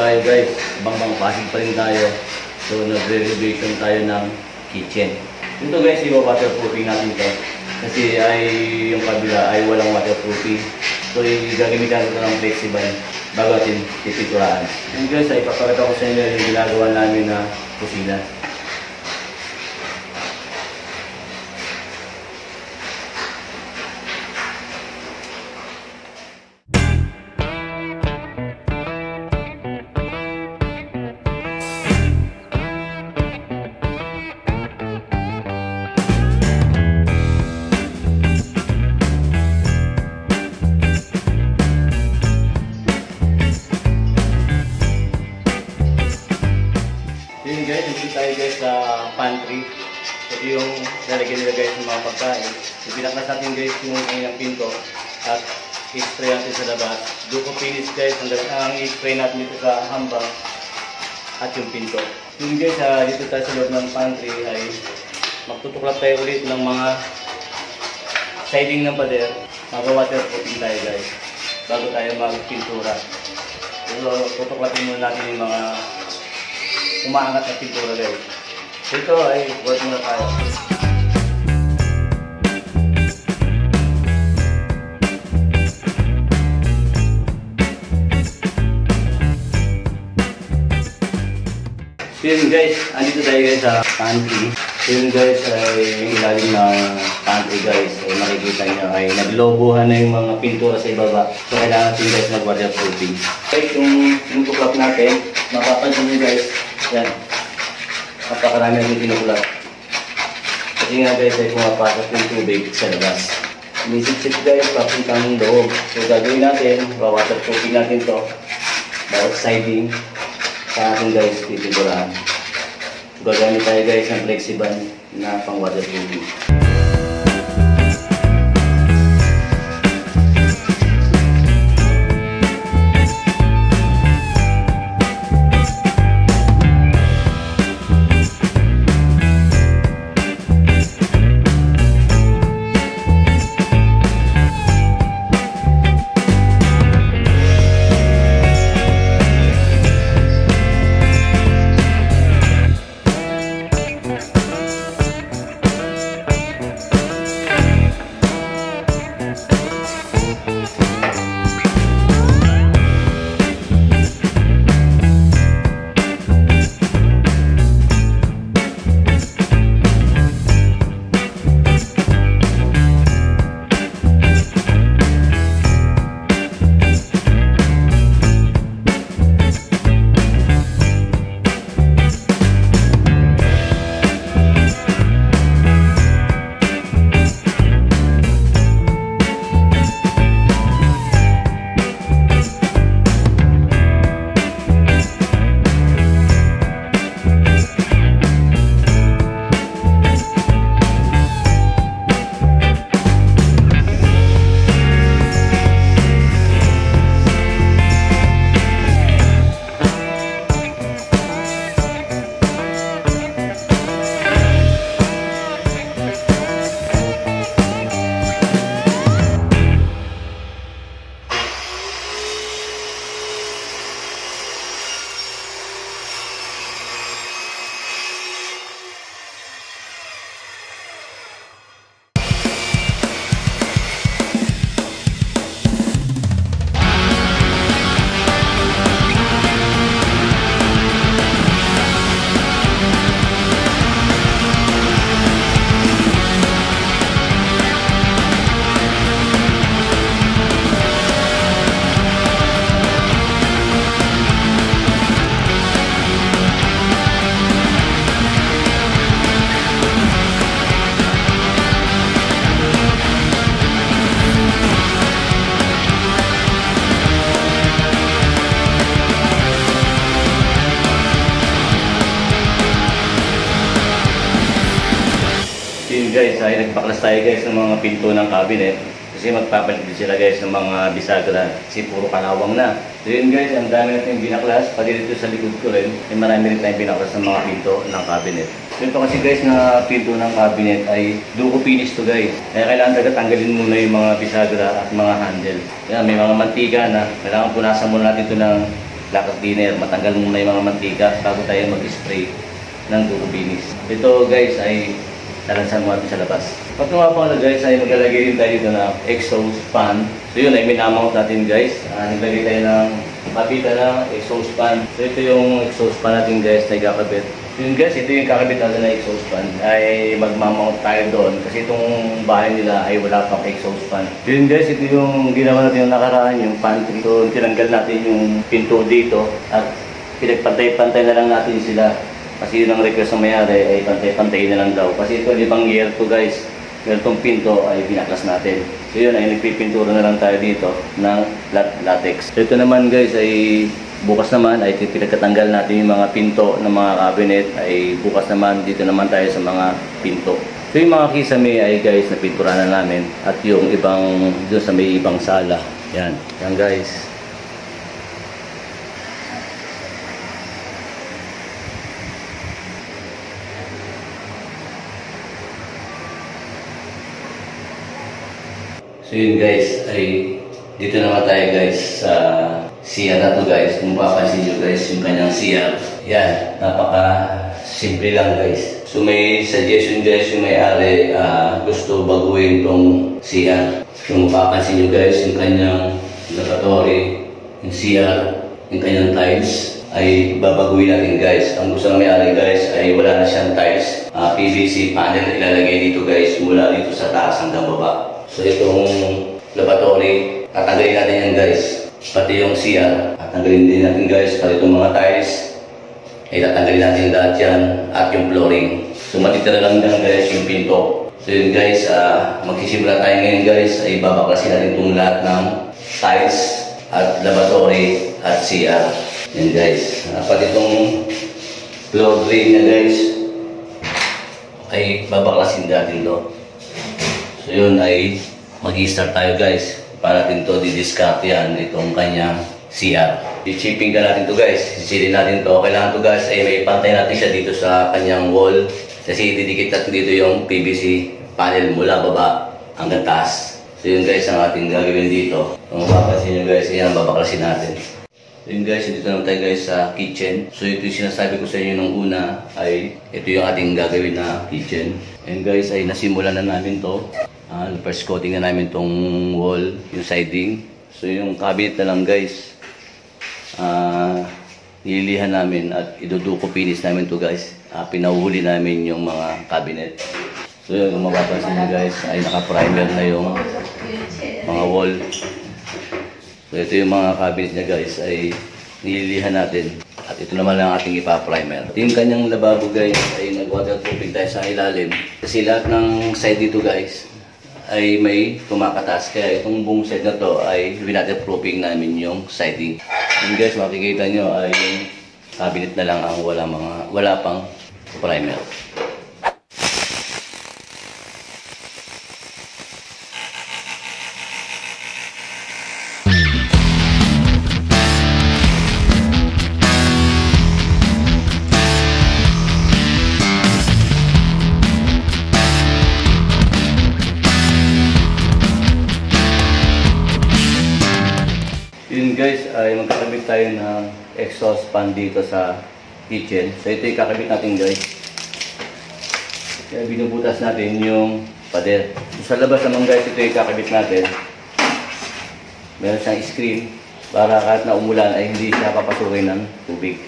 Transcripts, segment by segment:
tayo guys, bang Pasig pa rin tayo. So nagre-renovation tayo ng kitchen. Ito guys, i-waterproofing natin ito. Kasi ay yung kabila ay walang waterproofing. So gagamitan ko ng flexible bago natin titipuraan. Yung guys, ay ipapakita ko sa inyo yung ginagawa namin na kusina. Yun guys, dito tayo guys sa pantry. Ito yung lalagyan nila guys ng mga pagkain. Ibinaklas natin guys yung kanyang pinto at i-spray natin sa labas. Duko finish guys, ang i-spray natin dito sa hambang at yung pinto. Yun guys, dito tayo sa loob ng pantry ay magtutuklap tayo ulit ng mga siding ng pader. Mag-waterproofing tayo guys bago tayo magpintura. So tutuklapin muna natin yung mga umaangat na pintura guys. Ito ay work muna tayo. So yun guys, andito tayo guys sa pantry. So yun guys ay yung ilalim ng pantry guys ay makikita nyo ay naglobuhan na yung mga pintura sa ibaba. So kailangan natin guys mag-waterproofing. Guys, yung tinutuklap natin, mapapansin nyo guys, yan. Napakarami natin tinukulap. Kasi nga guys ay pumapasok yung tubig sa labas. Inisip-sip guys, papuntang loob. So gagawin natin, waterproofing natin to. Bawat siding sa ating guys titiburahan. So gagamit tayo guys ng flexible na pang waterproofing. Guys, ay nagpaklas tayo guys ng mga pinto ng cabinet kasi magpapalit din sila guys ng mga bisagra kasi puro kalawang na. So yun guys, ang dami natin binaklas, pati dito sa likod ko rin ay marami rin tayong binaklas ng mga pinto ng cabinet. So ito kasi guys na pinto ng cabinet ay duko finish to guys, kaya kailangan talaga tanggalin muna yung mga bisagra at mga handle. Kaya may mga mantika na kailangan punasan muna natin ito ng lacquer thinner. Matanggal muna yung mga mantika bago tayo mag-spray ng Duco Finish. Ito guys ay talansan mo natin sa labas. Pag tumapa na guys ay maglalagay din tayo dito na exhaust fan. So yun ay minamount natin guys. Naglagay tayo ng kapita ng exhaust fan. So ito yung exhaust fan natin guys na ikakabit. So yun guys, ito yung kakabit natin na exhaust fan. Ay magmamount tayo doon kasi itong bahay nila ay wala pang exhaust fan. So yun guys, ito yung ginawa natin yung nakaraan, yung pantry. So tinanggal natin yung pinto dito at pinagpantay-pantay na lang natin sila. Kasi yun ang request ng mayari ay pantay-pantay na lang daw. Kasi ito 5 year to guys. Ganitong pinto ay binaklas natin. So yun ay nagpipintura na lang tayo dito ng latex. So ito naman guys ay bukas naman ay pinagkatanggal natin yung mga pinto ng mga cabinet. Ay bukas naman dito naman tayo sa mga pinto. So yung mga kisame ay guys napintura na namin. At yung ibang doon sa may ibang sala. Yan. Yan guys. So yun guys, ay dito naman tayo guys sa CR na to guys. Kung papansin nyo guys, yung kanyang CR. Yan, napaka simple lang guys. So may suggestion guys yung may-ari gusto baguhin tong CR. Kung papansin nyo guys, yung kanyang lavatory, yung CR, yung kanyang tiles ay babaguhin natin guys. Ang gusto ng may-ari guys ay wala na siyang tiles. PVC panel na ilalagay dito guys mula dito sa taas hanggang baba. So itong lavatory, tatanggalin natin yan guys. Pati yung CR, tatanggalin din natin guys. Pati itong mga tiles, ay tatanggalin natin lahat yan. At yung flooring. So matitira lang dyan guys yung pinto. So yun guys, magsisimula tayo ngayon guys. Ay babaklasin natin itong lahat ng tiles at lavatory at CR. Yan guys. Pati itong floor drain na guys, ay babaklasin natin to. So yun ay mag-i-start tayo guys. Para natin to didiscard yan itong kanyang CR. I-chipping ka natin to guys. Sisilin natin to. Kailangan to guys ay may pantay natin siya dito sa kanyang wall. Kasi didikit natin dito yung PVC panel mula baba hanggang taas. So yun guys ang ating gagawin dito. Kung mapapansin nyo guys, yan ang babaklasin natin. So yun guys, dito naman tayo guys sa kitchen. So ito yung sinasabi ko sa inyo nung una ay ito yung ating gagawin na kitchen. And guys ay nasimulan na namin to. First coating na namin tong wall, yung siding. So yung cabinet na lang guys, nililihan namin at iduduko finish namin to guys. Pinauhuli namin yung mga cabinet. So yun, kung mapapansin nyo guys, ay naka-primer na yung mga wall. So ito yung mga cabinet niya guys, ay nililihan natin. At ito naman lang ating ipa-primer. Yung kanyang lababo guys, ay nag-waterproofing tayo sa ilalim. Kasi lahat ng side dito guys, ay may kumakatas. Kaya itong buong side na to ay winaterproofing namin yung siding. Yung guys, makikita nyo ay yung cabinet na lang ang wala pang primer. Yun guys, ay magkakabit tayo ng exhaust fan dito sa kitchen. So ito yung kakabit natin guys. Kaya binubutas natin yung pader. So, sa labas naman guys, ito yung kakabit natin. Meron siyang screen para kahit na umulan ay hindi siya papasukin ng tubig.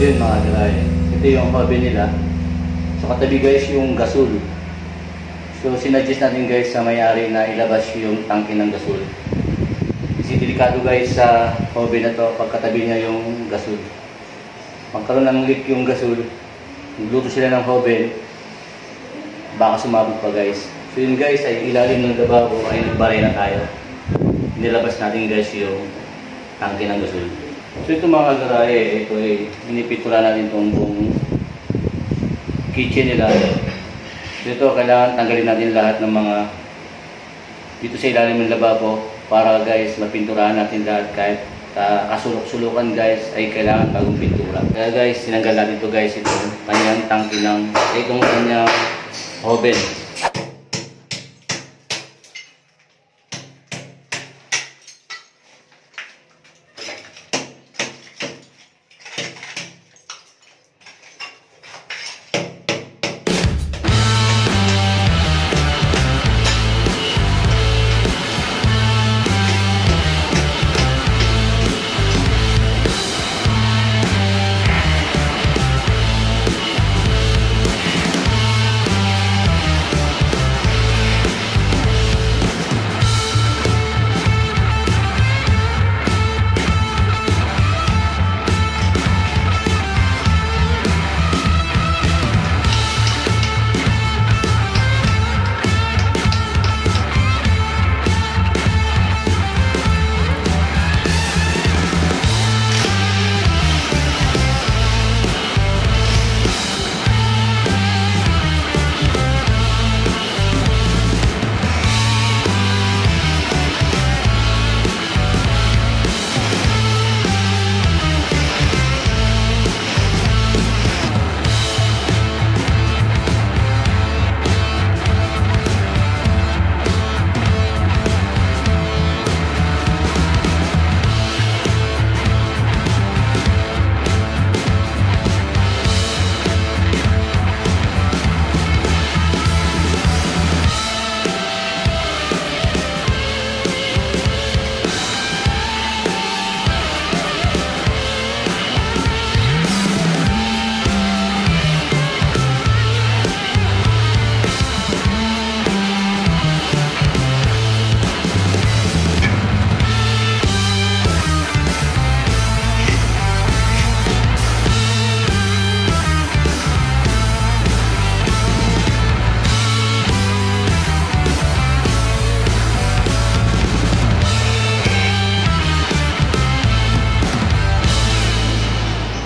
Yun mga galay. Ito yung hobby nila. So katabi guys yung gasol. So sinuggest natin guys sa may-ari na ilabas yung tangke ng gasol. Kasi delikado guys sa hobby na to pagkatabi niya yung gasol. Pagkaroon ng leak yung gasol, nagluto sila ng hobby, baka sumabog pa guys. So yun guys ay ilalim ng lababo ay nagbaray na tayo. Nilabas natin guys yung tangke ng gasol. So ito mga kagarahe, ito ay inipitula natin itong buong kitchen nila. So ito kailangan tanggalin natin lahat ng mga dito sa ilalim ng lababo para guys mapinturahan natin lahat kahit kasulok-sulukan guys ay kailangan bagong pintura. Kaya guys tinanggal natin ito guys itong kanyang tangke ng itong kanyang oven.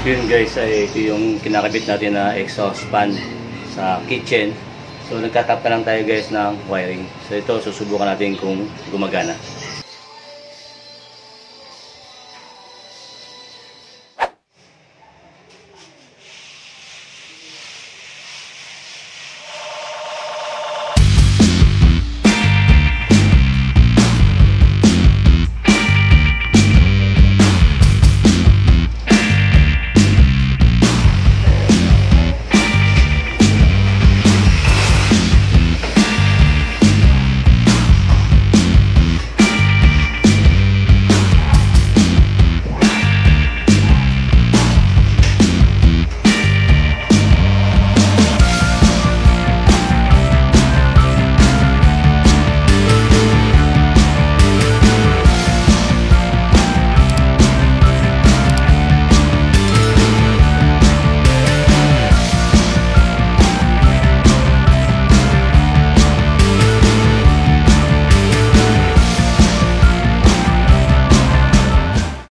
Yun guys ay ito yung kinakabit natin na exhaust fan sa kitchen. So nagtatap na lang tayo guys ng wiring. So ito susubukan natin kung gumagana.